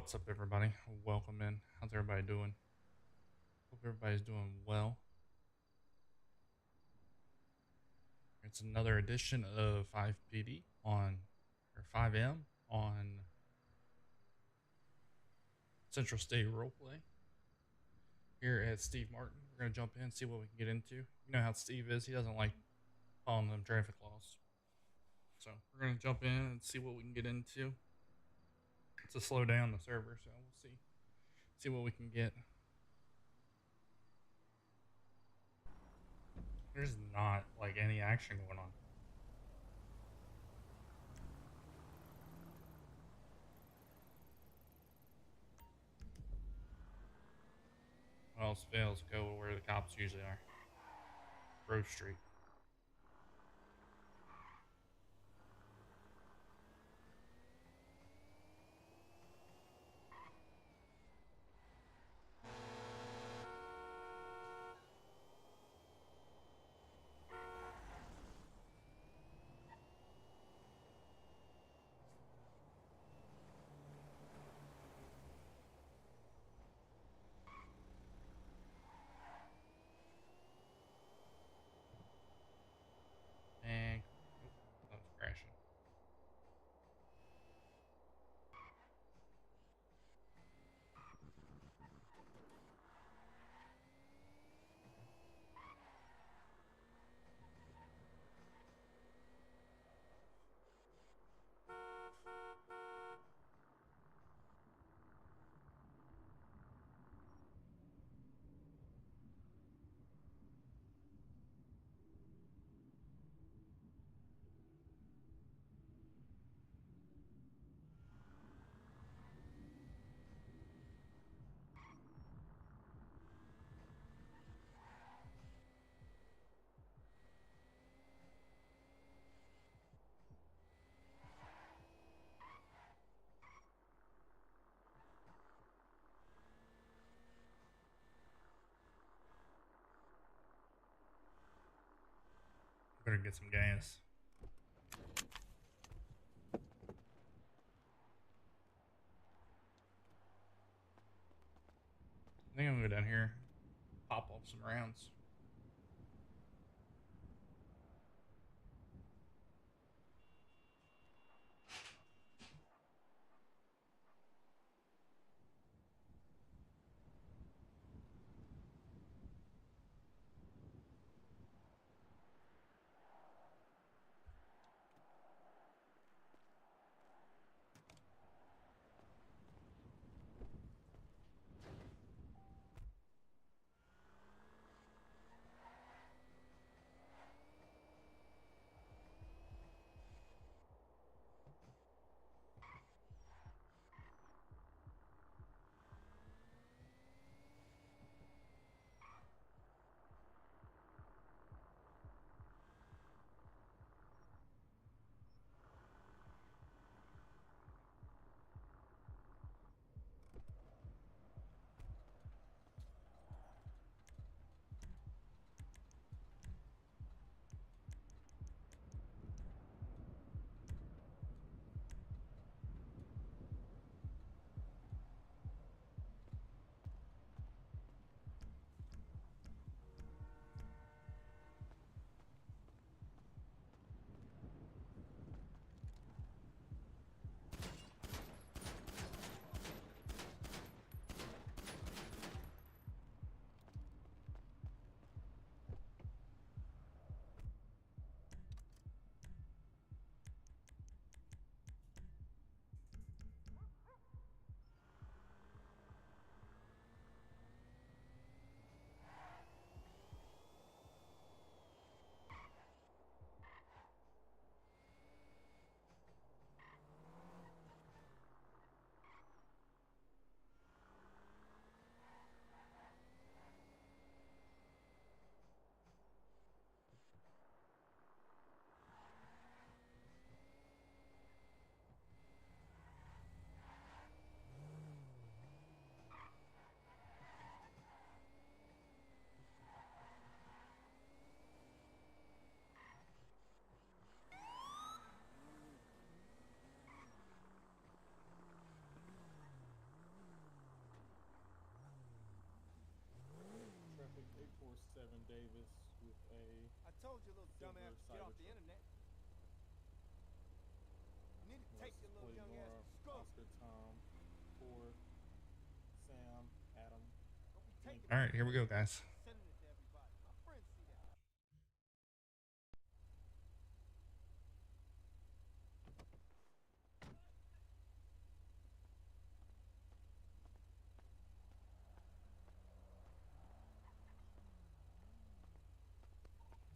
What's up, everybody? Welcome in. How's everybody doing? Hope everybody's doing well. It's another edition of 5PD on, or 5M on Central State Roleplay here at Steve Martin. We're going to jump in, see what we can get into. You know how Steve is, he doesn't like following them traffic laws. So we're going to jump in and see what we can get into. It's to slow down the server, so we'll see what we can get. There's not like any action going on. All else fails, go where the cops usually are. Grove Street. And that was crashing. Better get some gas. I think I'm gonna go down here, pop off some rounds. Davis with a I told you, little dumbass, to get off the internet. You need to take your little young ass to school. Oscar, Tom, Ford, Sam, Adam. Don't be taking All right, here we go, guys. sending it to everybody. My friends see that.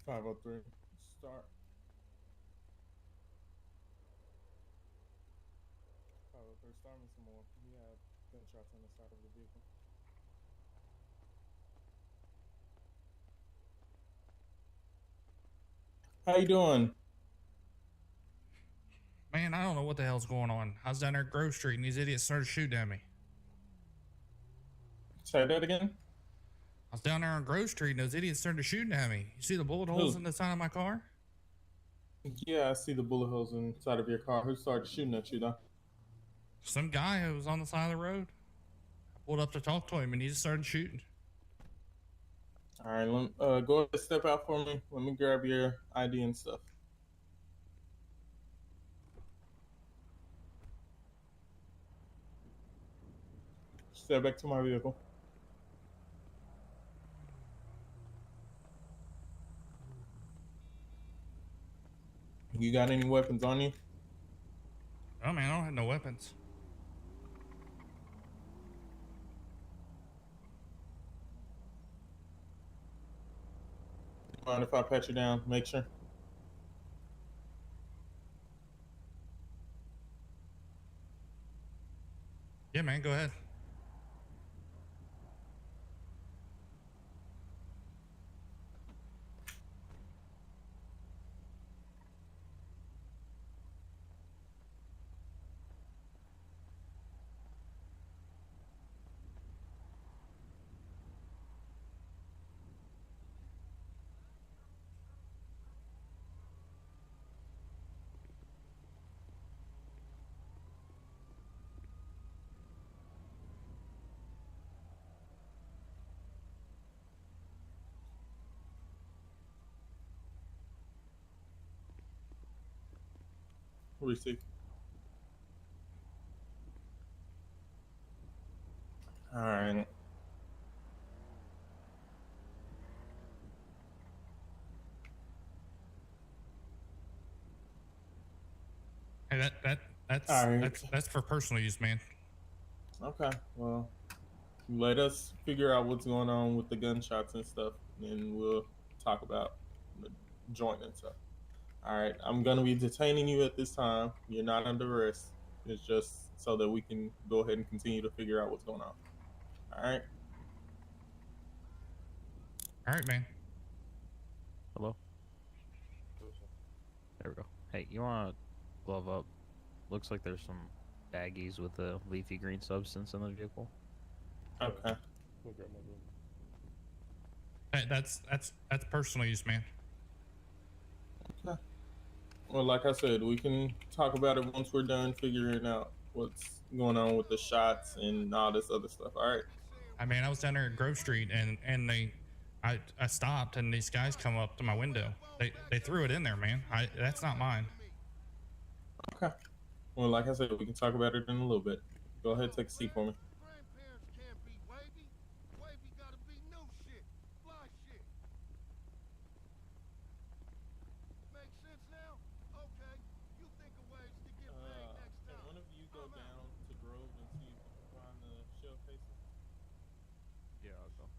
503. Start. 503. Start me some more. We have gunshots on the side of the vehicle. How you doing? Man, I don't know what the hell's going on. I was down there at Grove Street and these idiots started shooting at me. Say that again? I was down there on Grove Street and those idiots started shooting at me. You see the bullet holes in the side of my car? Yeah, I see the bullet holes inside of your car. Who started shooting at you, though? Some guy who was on the side of the road. I pulled up to talk to him and he just started shooting. All right, go ahead and step out for me. Let me grab your ID and stuff. Step back to my vehicle. You got any weapons on you? Oh man, I don't have no weapons. Mind if I pat you down? Make sure. Yeah, man, go ahead. Receive. All right. Hey, All right. that's for personal use, man. Okay. Well, let us figure out what's going on with the gunshots and stuff, and we'll talk about the joint and stuff. All right. I'm gonna be detaining you at this time. You're not under arrest. It's just so that we can go ahead and continue to figure out what's going on. All right. All right, man. Hello? There we go. Hey, you want to glove up? Looks like there's some baggies with a leafy green substance in the vehicle. Okay. Hey, that's personal use, man. Okay. Well, like I said, we can talk about it once we're done figuring out what's going on with the shots and all this other stuff. All right. I mean, I was down there at Grove Street and I stopped and these guys come up to my window. They threw it in there, man. That's not mine. Okay. Well, like I said, we can talk about it in a little bit. Go ahead, take a seat for me. Grandparents can't be wavy. Wavy gotta be new shit. Fly shit. Make sense now? Okay. You think of ways to get paid next Can time. one of you go down to Grove and see if you can find the shell cases? Yeah, I'll go.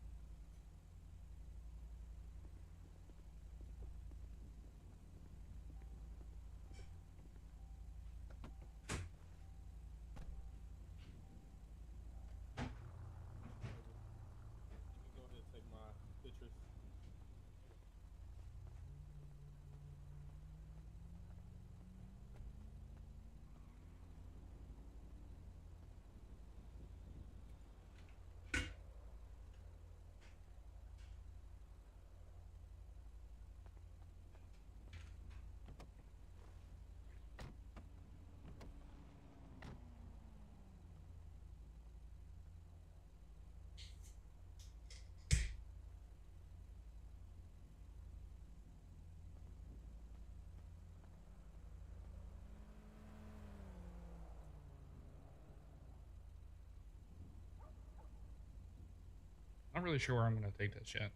Not really sure where I'm gonna take this yet.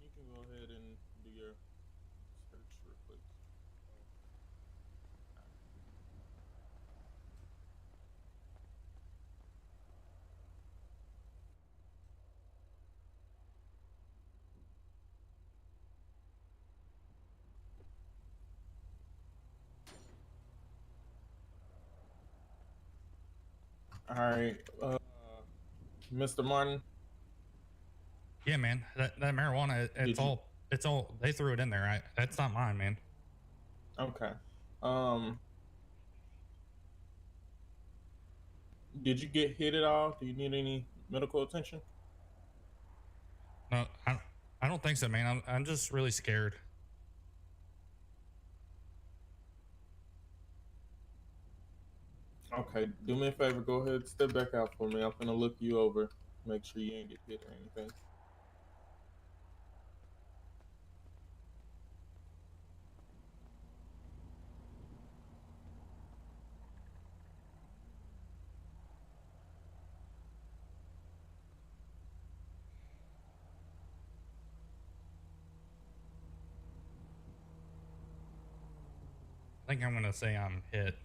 You can go ahead and do your search real quick. All right, Mr. Martin. Yeah, man. That marijuana, Did you? it's all. They threw it in there. That's not mine, man. Okay. Um, did you get hit at all? Do you need any medical attention? No, I don't think so, man. I'm just really scared. Okay, do me a favor. Go ahead, step back out for me. I'm gonna look you over, make sure you ain't get hit or anything. I think I'm gonna say I'm hit.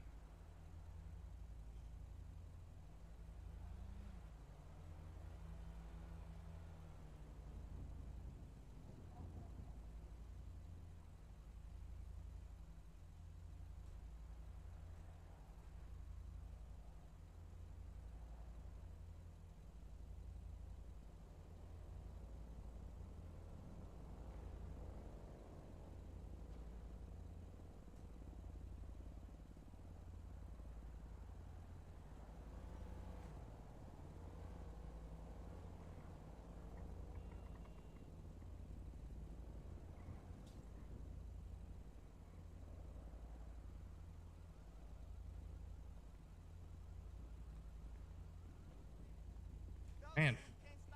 Man,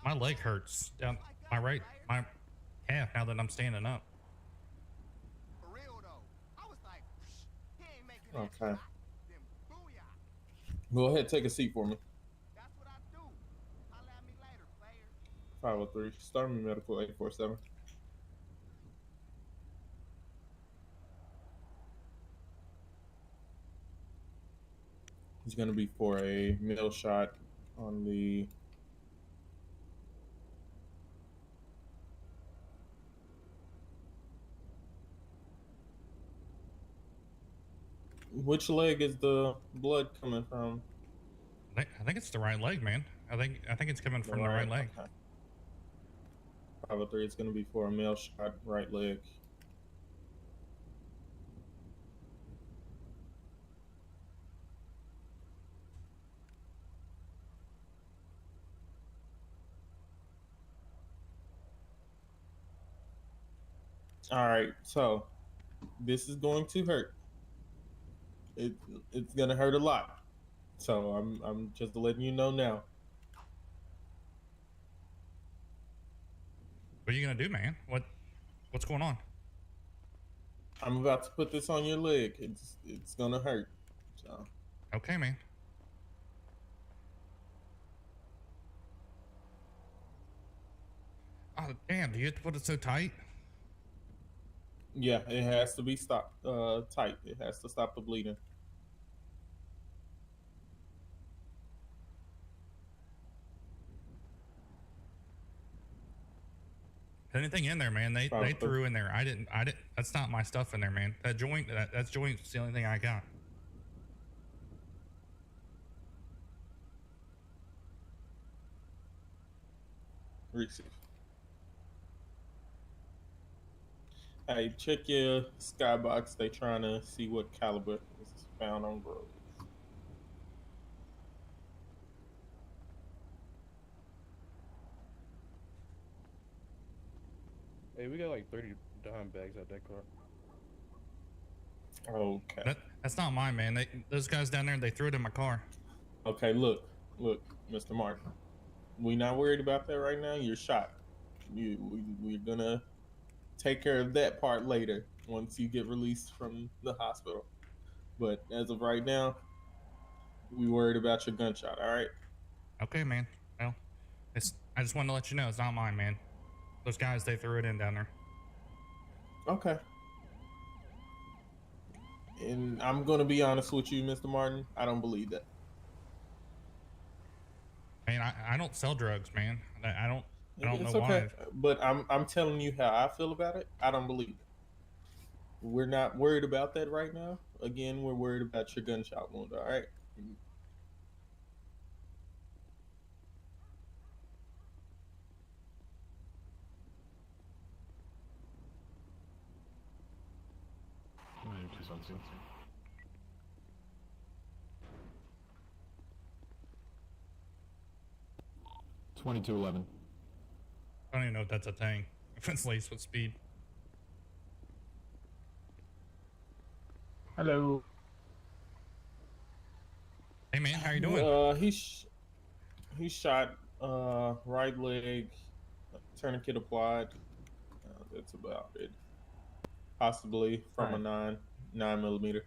my leg hurts down my calf now that I'm standing up. For real though. I was like, he ain't making that Okay. shot. Then booyah. Go ahead, take a seat for me. That's what I do. Holla at me later, player. 503. Start me medical 847. It's gonna be for a middle shot on the. Which leg is the blood coming from? I think it's the right leg, man. I think it's coming from the right Right. leg. Okay. 503. It's gonna be for a male shot, right leg. All right. So this is going to hurt. It it's gonna hurt a lot. So I'm just letting you know now. What are you gonna do, man? What's going on? I'm about to put this on your leg. It's gonna hurt. So Okay, man. Oh damn! Do you have to put it so tight? Yeah, it has to be stopped tight. It has to stop the bleeding. Anything in there, man? They About the threw in there. I didn't. That's not my stuff in there, man. That joint. That's joint's the only thing I got. receive. Hey, check your skybox. They trying to see what caliber is found on Grove. Hey, we got like 30 dime bags at that car. Okay. That's not mine, man. Those guys down there, they threw it in my car. Okay, look, Mr. Martin. We not worried about that right now. You're shot. We're gonna take care of that part later once you get released from the hospital. But as of right now, we worried about your gunshot. All right. Okay, man. Well, I just wanted to let you know it's not mine, man. Those guys, they threw it in down there. Okay. And I'm gonna be honest with you, Mr. Martin. I don't believe that. Man, I don't sell drugs, man. I don't know It's okay, why. but I'm telling you how I feel about it. I don't believe it. We're not worried about that right now. Again, we're worried about your gunshot wound. All right. 2211. I don't even know if that's a thing. If it's laced with speed. Hello. Hey, man, how you doing? He shot right leg, tourniquet applied. That's about it. Possibly from a Right. 9 millimeter.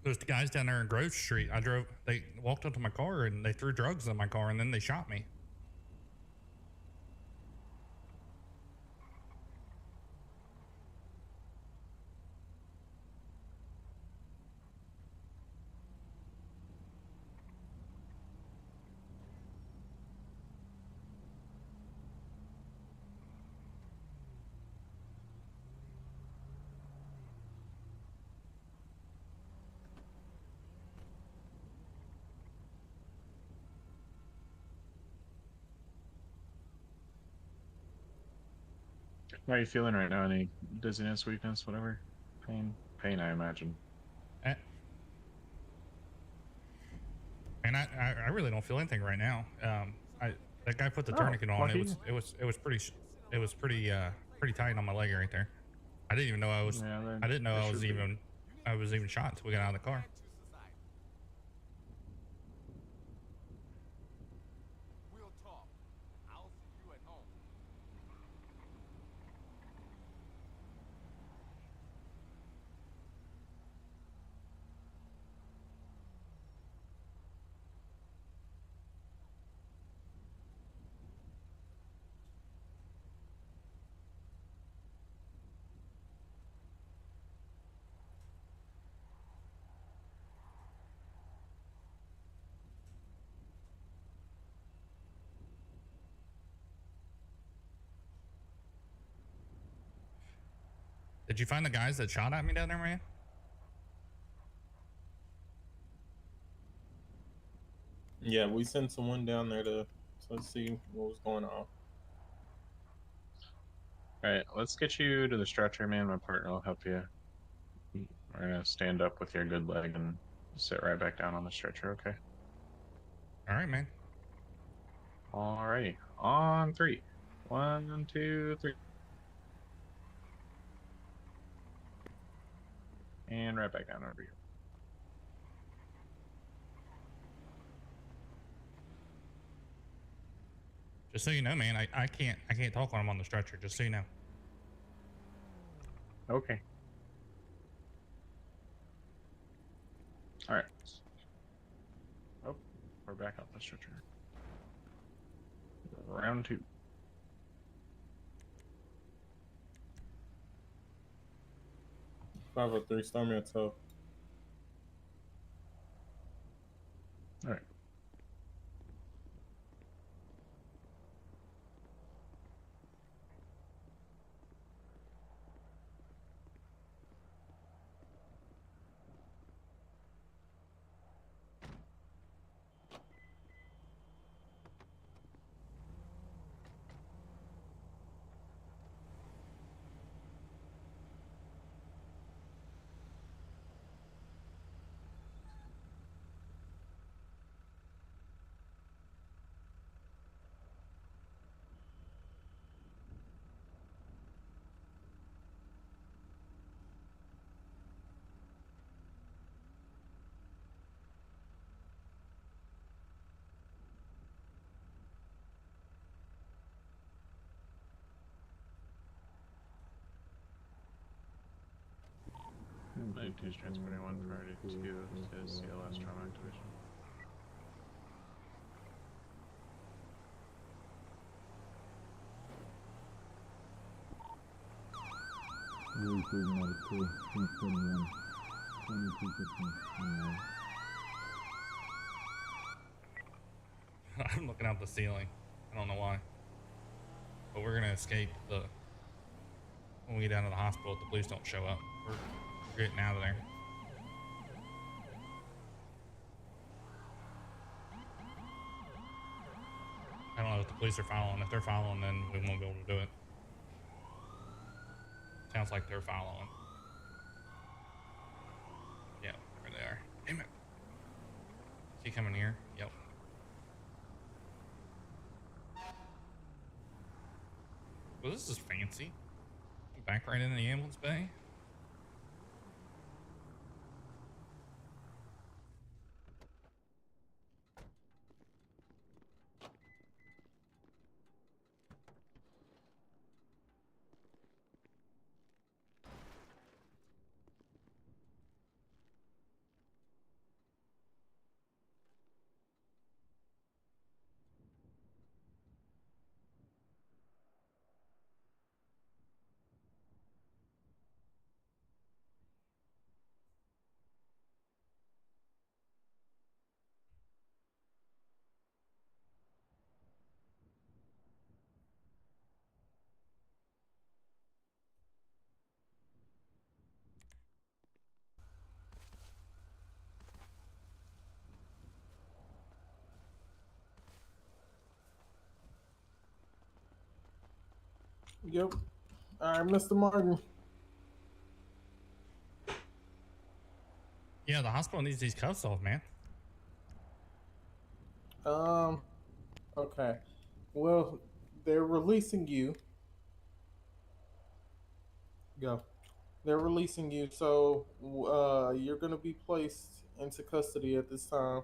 Those guys down there in Grove Street, they walked up to my car and they threw drugs in my car and then they shot me. How are you feeling right now? Any dizziness, weakness, whatever? Pain? Pain, I imagine. And I really don't feel anything right now. That guy put the tourniquet on. Lucky. It was pretty tight on my leg right there. I didn't even know Yeah, I didn't know there should be. I was even shot until we got out of the car. We'll talk. I'll see you at home. Did you find the guys that shot at me down there, man? Yeah, we sent someone down there to see what was going on. Alright, let's get you to the stretcher, man. My partner will help you. We're gonna stand up with your good leg and sit right back down on the stretcher, okay? All right, man. Alrighty. On three. 1, 2, 3. And right back down over here. Just so you know, man, I can't talk when I'm on the stretcher. Just so you know. Okay. Alright. Oh, we're back up the stretcher. Round 2. 503, start me at 12. All right. Is transporting one priority to CLS trauma activation. I'm looking out the ceiling. I don't know why. But we're gonna escape when we get down to the hospital if the police don't show up. We're getting out of there. I don't know if the police are following. If they're following, then we won't be able to do it. Sounds like they're following. Yeah, there they are. Damn it. Is he coming here? Yep. Well, this is fancy. Back right into the ambulance bay. Yep. All right, Mr. Martin. Yeah, the hospital needs these cuffs off, man. Okay. Well, they're releasing you. Go. They're releasing you, so you're gonna be placed into custody at this time,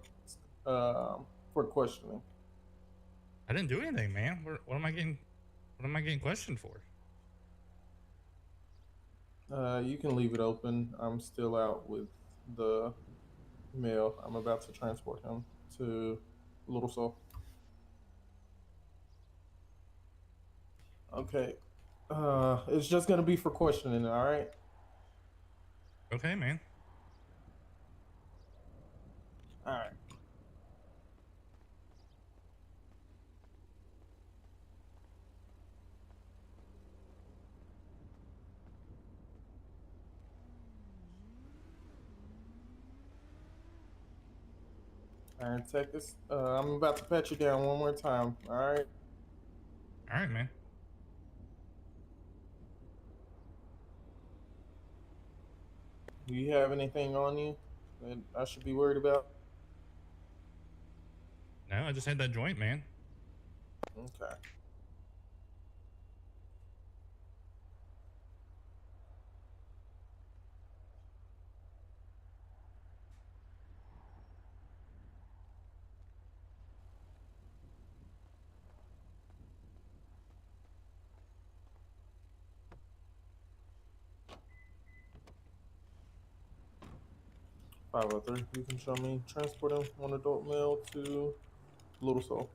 for questioning. I didn't do anything, man. What am I getting? What am I getting questioned for? You can leave it open. I'm still out with the mail. I'm about to transport him to Little Soul. Okay. It's just gonna be for questioning, all right? Okay, man. All right. All right, take this. I'm about to pat you down one more time. All right. All right, man. Do you have anything on you that I should be worried about? No, I just had that joint, man. Okay. Five oh three. You can show me transporting one adult male to Little Soul.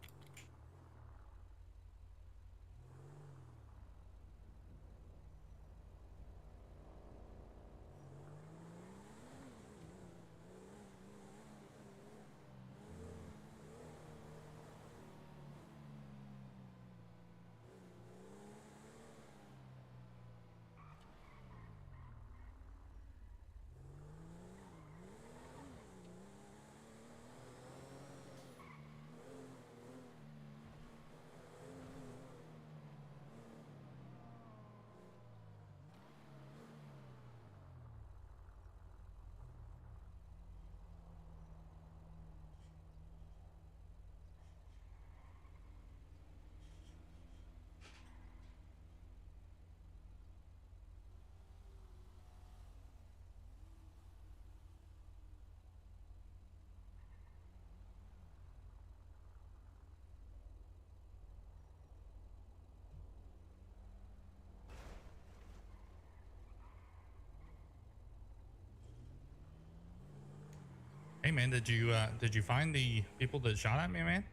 Hey man, did you find the people that shot at me, man?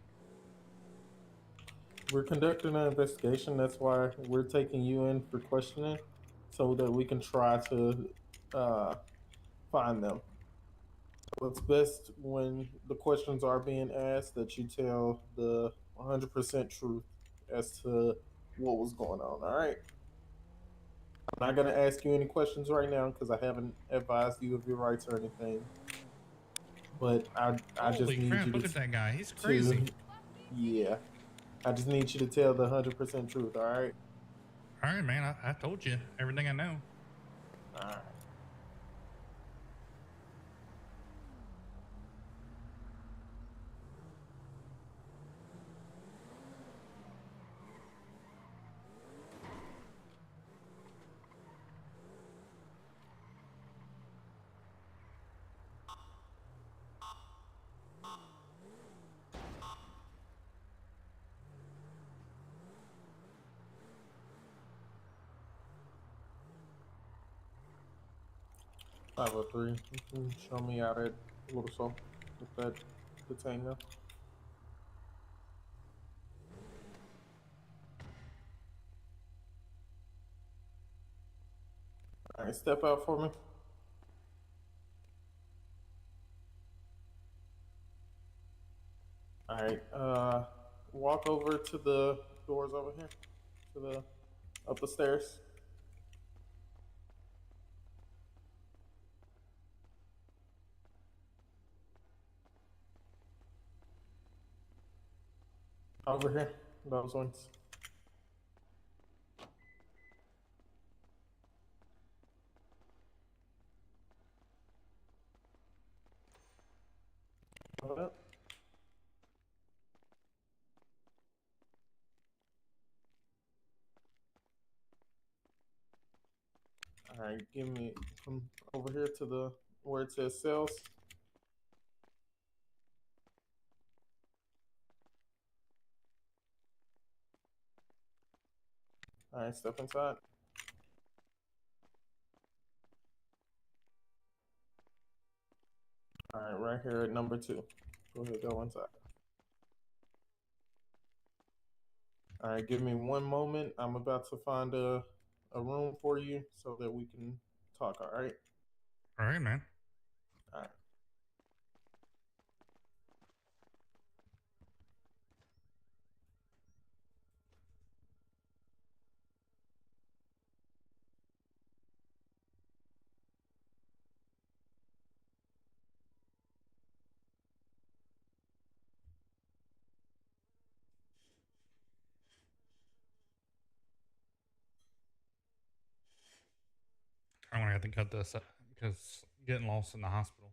We're conducting an investigation. That's why we're taking you in for questioning, so that we can try to find them. So it's best when the questions are being asked that you tell the 100% truth as to what was going on. All right. I'm not gonna ask you any questions right now because I haven't advised you of your rights or anything. But I just Holy need crap! you Look at that guy. He's to crazy. yeah. I just need you to tell the 100% truth. All right. All right, man. I told you everything I know. All right. Five oh three. You can show me out at Little Soul with that detainer. All right, step out for me. All right, walk over to the doors over here, to the up the stairs. Over here, those ones. Hold up. All right, give me come over here to the where it says cells. All right, step inside. All right, right here at number 2. Go ahead, go inside. All right, give me one moment. I'm about to find a room for you so that we can talk. All right. All right, man. All right. I'm gonna have to cut this because getting lost in the hospital.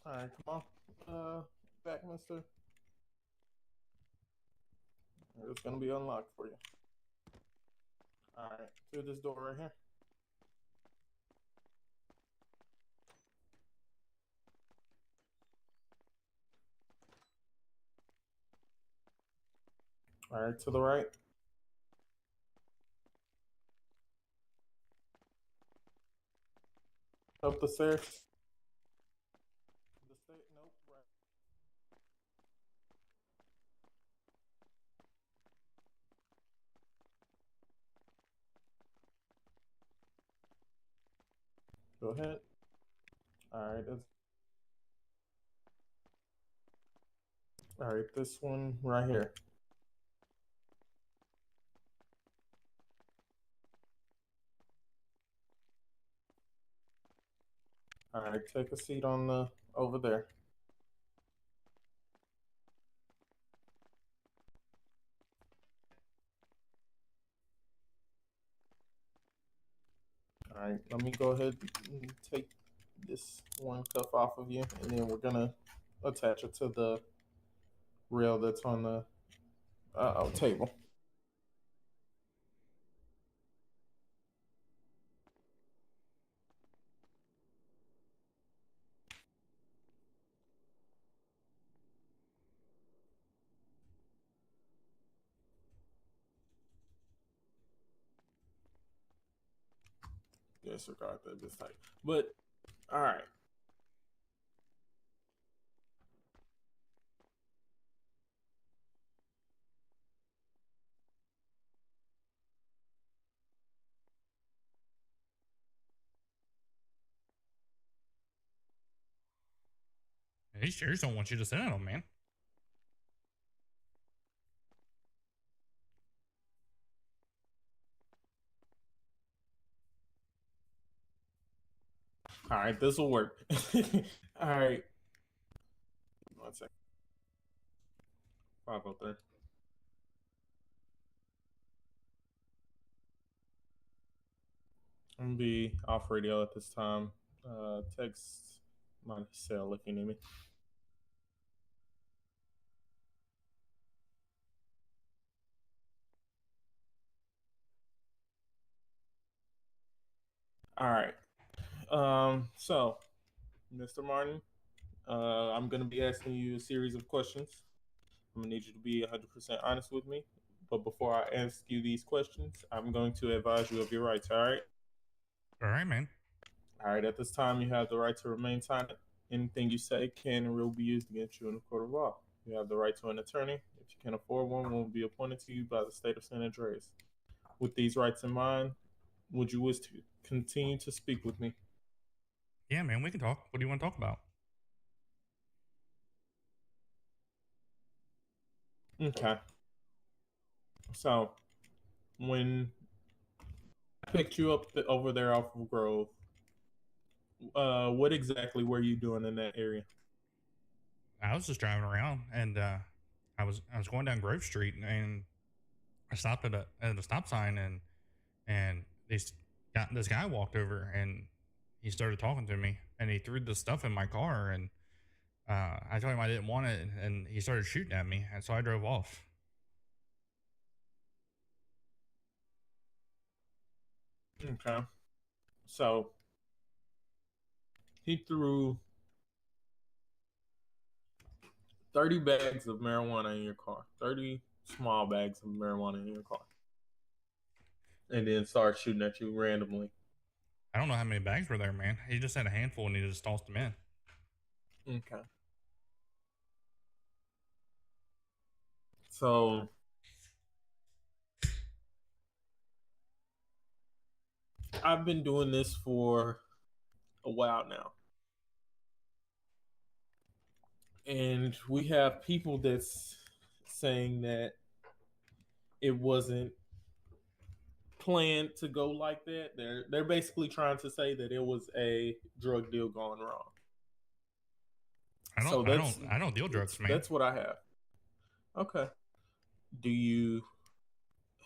All right, come on. Back, mister. It's gonna be unlocked for you. All right, through this door right here. All right, to the right. Up the stairs. Nope, right. Go ahead. All right. All right. This one right here. All right. Take a seat on the over there. All right. Let me go ahead and take this one cuff off of you, and then we're gonna attach it to the rail that's on the table. Disregard that this type. But all right. These chairs don't want you to sit in them, man. All right, this will work. All right. 1 second. 503. I'm gonna be off radio at this time. Text my cell if you need me. All right. So, Mr. Martin, I'm gonna be asking you a series of questions. I'm gonna need you to be 100% honest with me. But before I ask you these questions, I'm going to advise you of your rights. All right. All right, man. All right. At this time, you have the right to remain silent. Anything you say can and will be used against you in a court of law. You have the right to an attorney. If you can afford one will be appointed to you by the state of San Andreas. With these rights in mind, would you wish to continue to speak with me? Yeah, man, we can talk. What do you want to talk about? Okay. So, when I picked you up over there off of Grove, what exactly were you doing in that area? I was just driving around, and I was going down Grove Street, and I stopped at a stop sign, and this guy walked over, and he started talking to me, and he threw the stuff in my car, and I told him I didn't want it, and he started shooting at me, and so I drove off. Okay. So, he threw 30 bags of marijuana in your car, 30 small bags of marijuana in your car, and then started shooting at you randomly. I don't know how many bags were there, man. He just had a handful, and he just tossed them in. Okay. So, I've been doing this for a while now. And we have people that's saying that it wasn't planned to go like that. They're basically trying to say that it was a drug deal gone wrong. I don't deal drugs, man. That's what I have. Okay.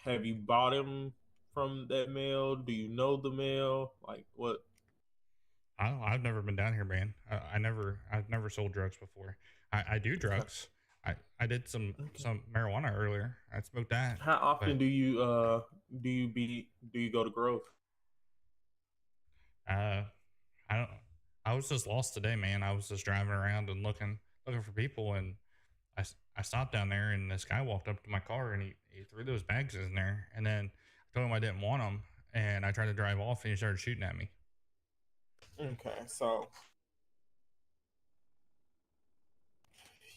Have you bought him from that mail? Do you know the mail? Like what? I've never been down here, man. I've never sold drugs before. I do drugs. I did some marijuana earlier. I smoked that. How often do you go to Grove? I don't. I was just lost today, man. I was just driving around and looking for people, and I stopped down there, and this guy walked up to my car, and he threw those bags in there, and then I told him I didn't want them, and I tried to drive off, and he started shooting at me. Okay, so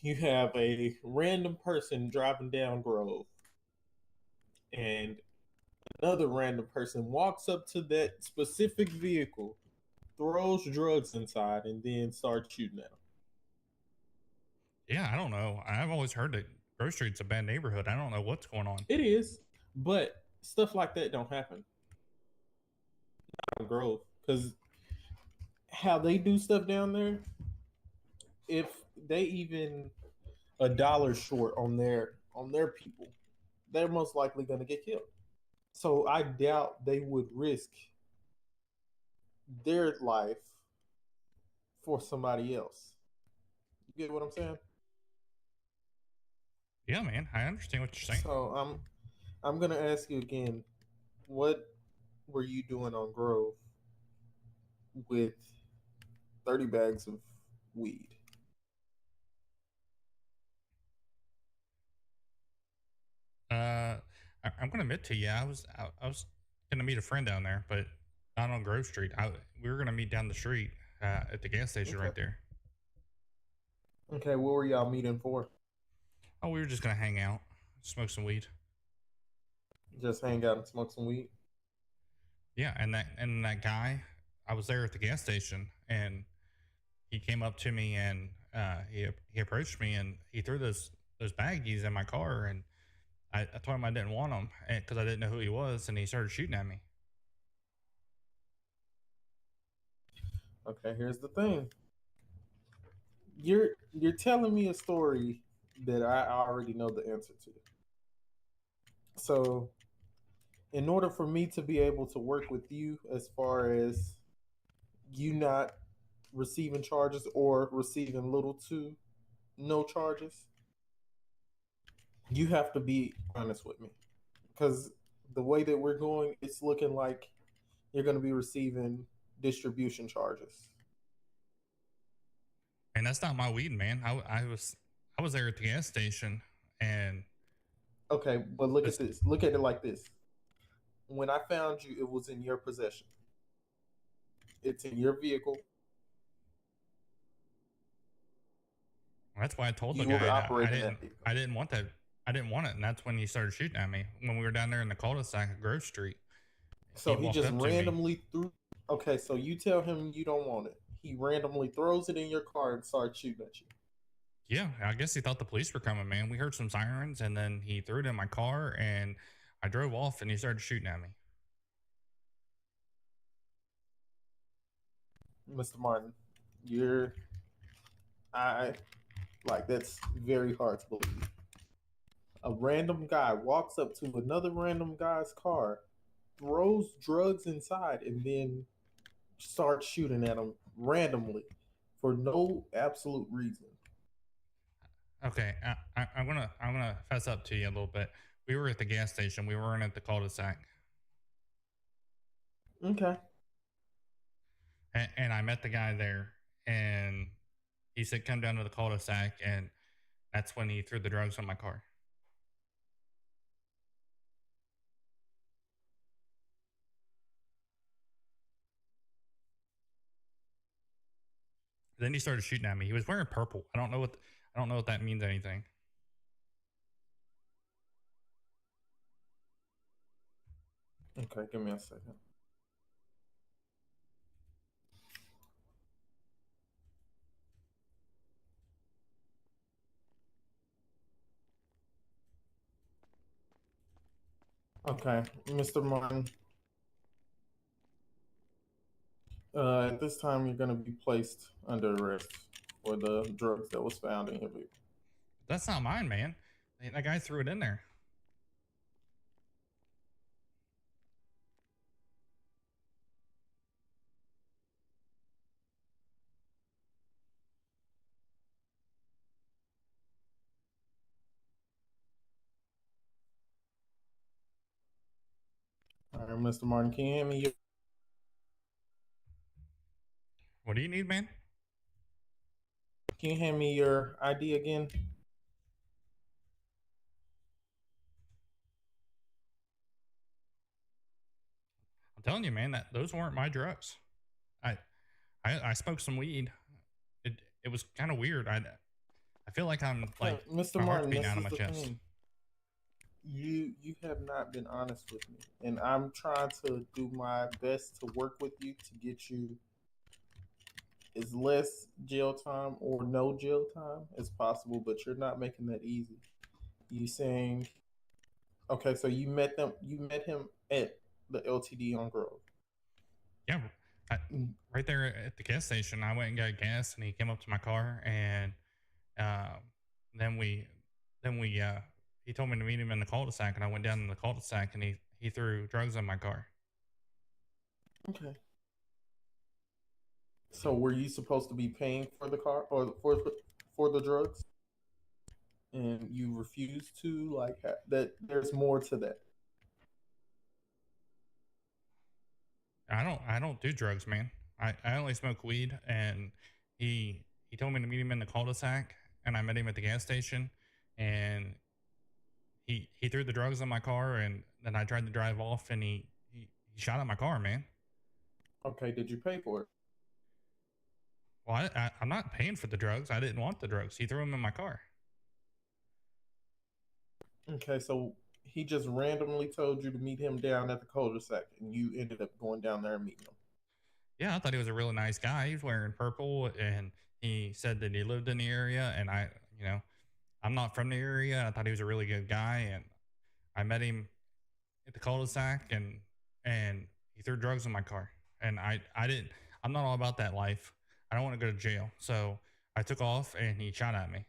you have a random person driving down Grove, and another random person walks up to that specific vehicle, throws drugs inside, and then starts shooting at them. Yeah, I don't know. I've always heard that Grove Street's a bad neighborhood. I don't know what's going on. It is, but stuff like that don't happen in Grove because how they do stuff down there. If they even a dollar short on their people, they're most likely going to get killed. So I doubt they would risk their life for somebody else. You get what I'm saying? Yeah, man, I understand what you're saying. So I'm gonna ask you again, what were you doing on Grove with 30 bags of weed? I'm gonna admit to you, I was gonna meet a friend down there, but not on Grove Street. We were gonna meet down the street at the gas station Okay. right there. Okay, what were y'all meeting for? Oh, we were just gonna hang out, smoke some weed. Just hang out and smoke some weed? Yeah, and that guy, I was there at the gas station, and he came up to me and he approached me and he threw those baggies in my car, and I told him I didn't want them because I didn't know who he was, and he started shooting at me. Okay, here's the thing. You're telling me a story that I already know the answer to. So, in order for me to be able to work with you as far as you not receiving charges or receiving little to no charges, you have to be honest with me. Because the way that we're going, it's looking like you're going to be receiving distribution charges. And that's not my weed, man. I was there at the gas station, and Okay, but look at this. Look at it like this. When I found you, it was in your possession. It's in your vehicle. that's why I told the You were guy operating that vehicle. I didn't want that. I didn't want it, and that's when he started shooting at me when we were down there in the cul-de-sac at Grove Street. So he walked just up to me. randomly threw. Okay, so you tell him you don't want it. He randomly throws it in your car and starts shooting at you. Yeah, I guess he thought the police were coming, man. We heard some sirens, and then he threw it in my car, and I drove off, and he started shooting at me. Mr. Martin, that's very hard to believe. A random guy walks up to another random guy's car, throws drugs inside, and then starts shooting at him randomly for no absolute reason. Okay, I'm gonna fess up to you a little bit. We were at the gas station. We weren't at the cul-de-sac. Okay. And I met the guy there, and he said, "Come down to the cul-de-sac," and that's when he threw the drugs on my car. Then he started shooting at me. He was wearing purple. I don't know what that means anything. Okay, give me a second. Okay, Mr. Martin. At this time, you're going to be placed under arrest for the drugs that was found in your vehicle. That's not mine, man. That guy threw it in there. All right, Mr. Martin, can you hand me your? What do you need, man? Can you hand me your ID again? I'm telling you, man, that those weren't my drugs. I smoked some weed. It was kind of weird. I feel like I'm like Mr. my heart's Martin, beating this out of is my the chest. thing. You have not been honest with me, and I'm trying to do my best to work with you to get you as less jail time or no jail time as possible, but you're not making that easy. You saying okay? So you met them. You met him at the LTD on Grove. Yeah, I, right there at the gas station. I went and got gas, and he came up to my car, and uh, then we, he told me to meet him in the cul-de-sac, and I went down in the cul-de-sac, and he threw drugs in my car. Okay. So were you supposed to be paying for the car or for the drugs, and you refused to? Like that? There's more to that. I don't do drugs, man. I only smoke weed, and he told me to meet him in the cul-de-sac, and I met him at the gas station, and he threw the drugs in my car, and then I tried to drive off, and he shot at my car, man. Okay. Did you pay for it? Well, I'm not paying for the drugs. I didn't want the drugs. He threw them in my car. Okay. So he just randomly told you to meet him down at the cul-de-sac, and you ended up going down there and meeting him. Yeah, I thought he was a really nice guy. He was wearing purple, and he said that he lived in the area, and I'm not from the area. I thought he was a really good guy, and I met him at the cul-de-sac, and he threw drugs in my car, and I didn't. I'm not all about that life. I don't want to go to jail, so I took off, and he shot at me.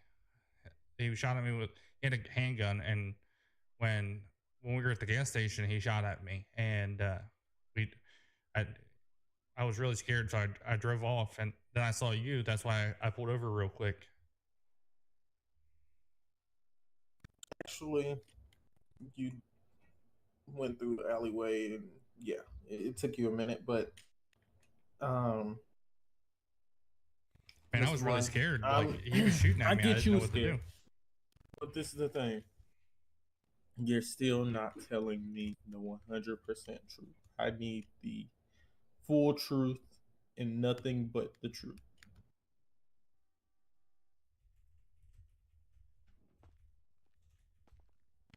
He shot at me with he had a handgun, and when when we were at the gas station, he shot at me, and we I I was really scared, so I drove off, and then I saw you. That's why I pulled over real quick. Actually, you went through the alleyway, and yeah, it took you a minute, but um, Man, I Mr. was really Martin, scared. Like he was shooting at I me. I get didn't you know were what to do. scared, but this is the thing. You're still not telling me the 100% truth. I need the full truth and nothing but the truth.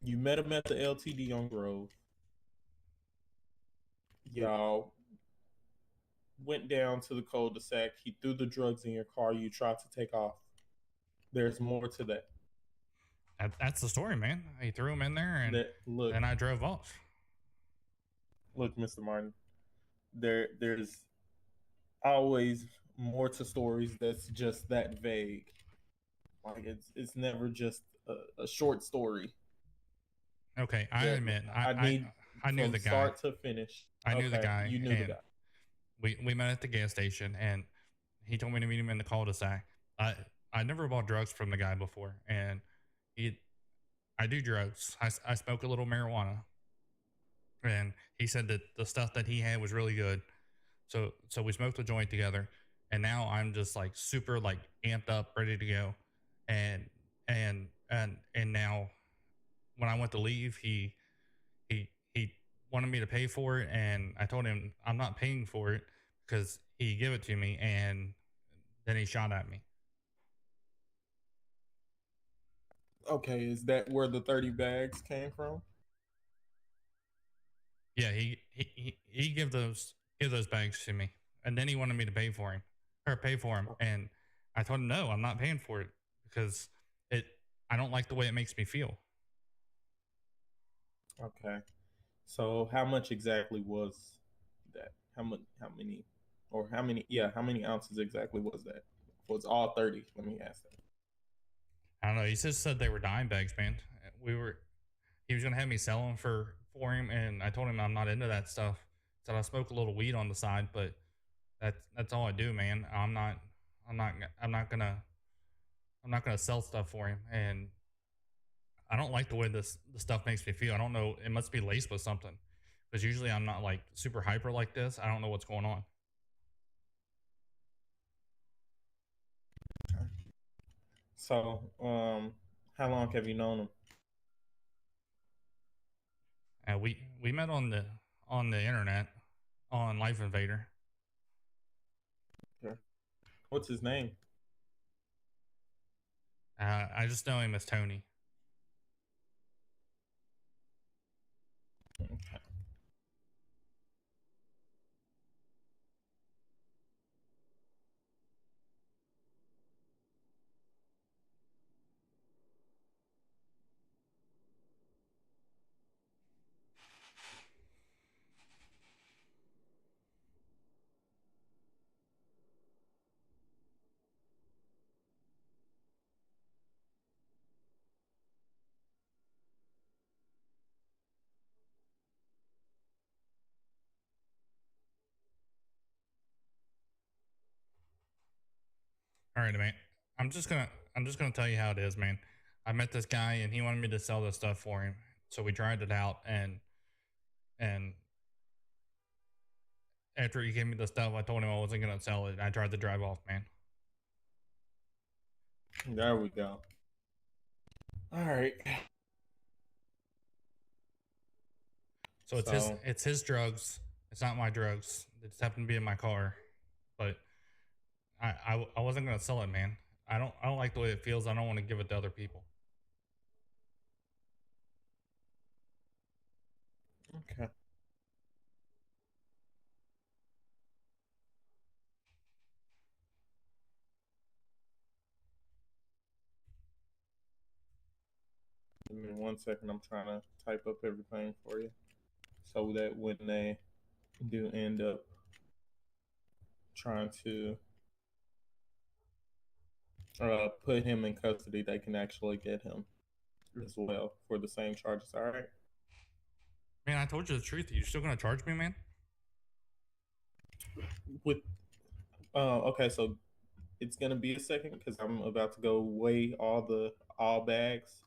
You met him at the LTD on Grove. Y'all went down to the cul-de-sac. He threw the drugs in your car. You tried to take off. There's more to that. That's the story, man. He threw him in there, and That look, then I drove off. look, Mr. Martin. There's always more to stories that's just that vague. Like it's never just a short story. Okay, I That admit, I need I knew from the guy. start to finish. I knew the Okay, guy, you knew the and guy. we met at the gas station, and he told me to meet him in the cul-de-sac. I never bought drugs from the guy before, and he I do drugs. I smoke a little marijuana, and he said that the stuff that he had was really good. So we smoked a joint together, and now I'm just like super like amped up, ready to go, and and now when I went to leave, he wanted me to pay for it, and I told him I'm not paying for it because he gave it to me, and then he shot at me. Okay, is that where the 30 bags came from? Yeah, he give those bags to me, and then he wanted me to pay for him, and I told him no, I'm not paying for it because it I don't like the way it makes me feel. Okay. So how much exactly was that? How many or how many yeah, how many ounces exactly was that? Was all 30? Let me ask that. I don't know. He just said they were dime bags, man. We were he was gonna have me sell them for him, and I told him I'm not into that stuff. So I smoke a little weed on the side, but that's all I do, man. I'm not I'm not gonna I'm not gonna sell stuff for him, and I don't like the way the stuff makes me feel. I don't know. It must be laced with something because usually I'm not like super hyper like this. I don't know what's going on. So, how long have you known him? We met on the internet on Life Invader. Okay. What's his name? I just know him as Tony. Okay. All right, man. I'm just gonna tell you how it is, man. I met this guy and he wanted me to sell this stuff for him. So we tried it out and after he gave me the stuff, I told him I wasn't gonna sell it. And I tried to drive off, man. There we go. All right. So it's his drugs. It's not my drugs. It just happened to be in my car, but I wasn't gonna sell it, man. I don't like the way it feels. I don't want to give it to other people. Okay. Give me 1 second. I'm trying to type up everything for you so that when they do end up trying to put him in custody, they can actually get him as well for the same charges. All right. Man, I told you the truth. You still gonna charge me, man? With okay, so it's gonna be a second because I'm about to go weigh all bags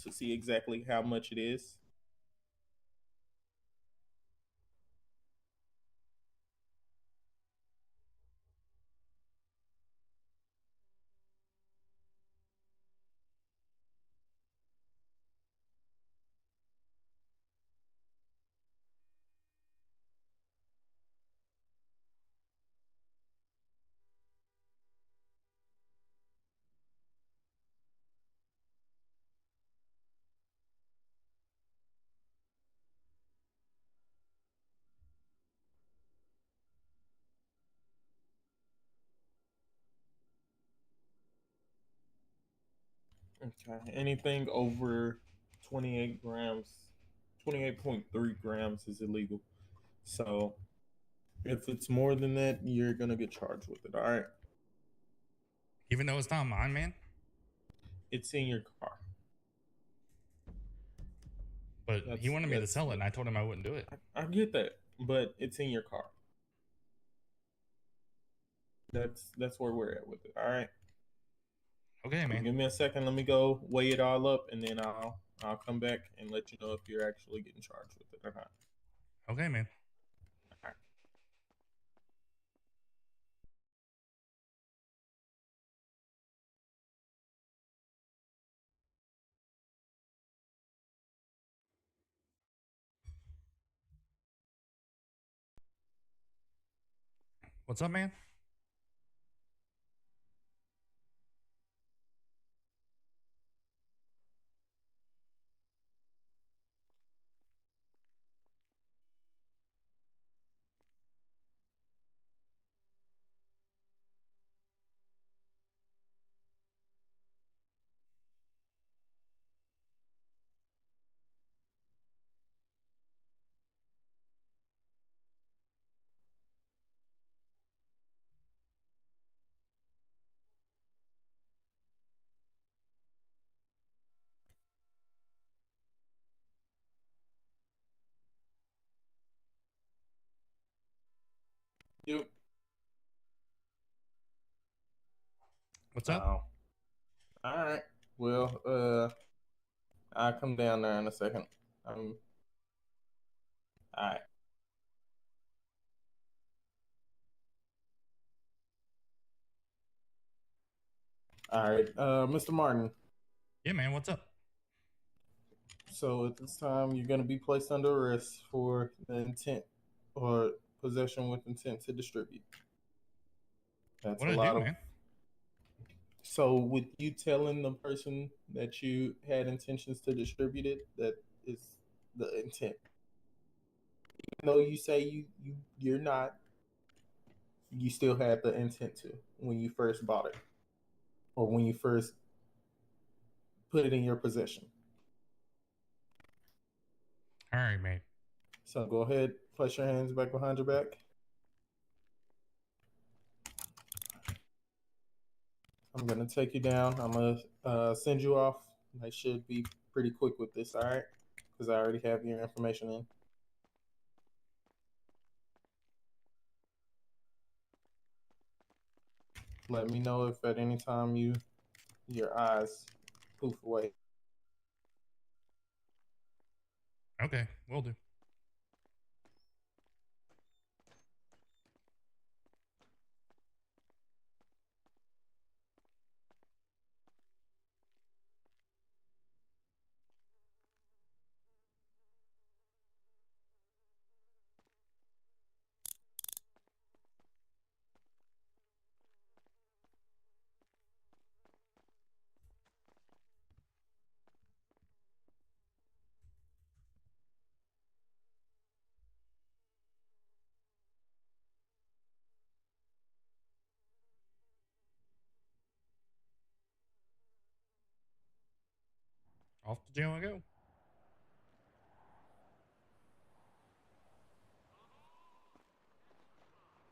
to see exactly how much it is. Okay, anything over 28 grams, 28.3 grams is illegal. So if it's more than that, you're gonna get charged with it. All right. Even though it's not mine, man. It's in your car. But he wanted me to sell it, and I told him I wouldn't do it. I get that, but it's in your car. That's where we're at with it. All right. Okay, man. Give me a second. Let me go weigh it all up, and then I'll come back and let you know if you're actually getting charged with it or not. Okay, man. All right. What's up, man? Yep. What's up? Oh. All right. Well, I'll come down there in a second. All right. All right. Mr. Martin. Yeah, man. What's up? So at this time, you're going to be placed under arrest for the intent or possession with intent to distribute. That's What'd a I lot do, of. man? So with you telling the person that you had intentions to distribute it, that is the intent. Even though you say you're not, you still had the intent to when you first bought it or when you first put it in your possession. All right, man. So go ahead, place your hands back behind your back. I'm gonna take you down. I'm gonna send you off. I should be pretty quick with this, all right? Because I already have your information in. let me know if at any time your eyes poof away. Okay, will do. Off to jail I go.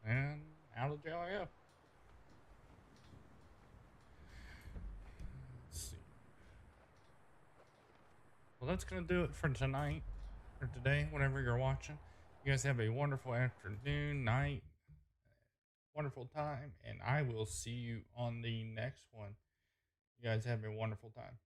And out of jail I go. Let's see. Well, that's going to do it for tonight, or today, whenever you're watching. You guys have a wonderful afternoon, night, wonderful time, and I will see you on the next one. You guys have a wonderful time.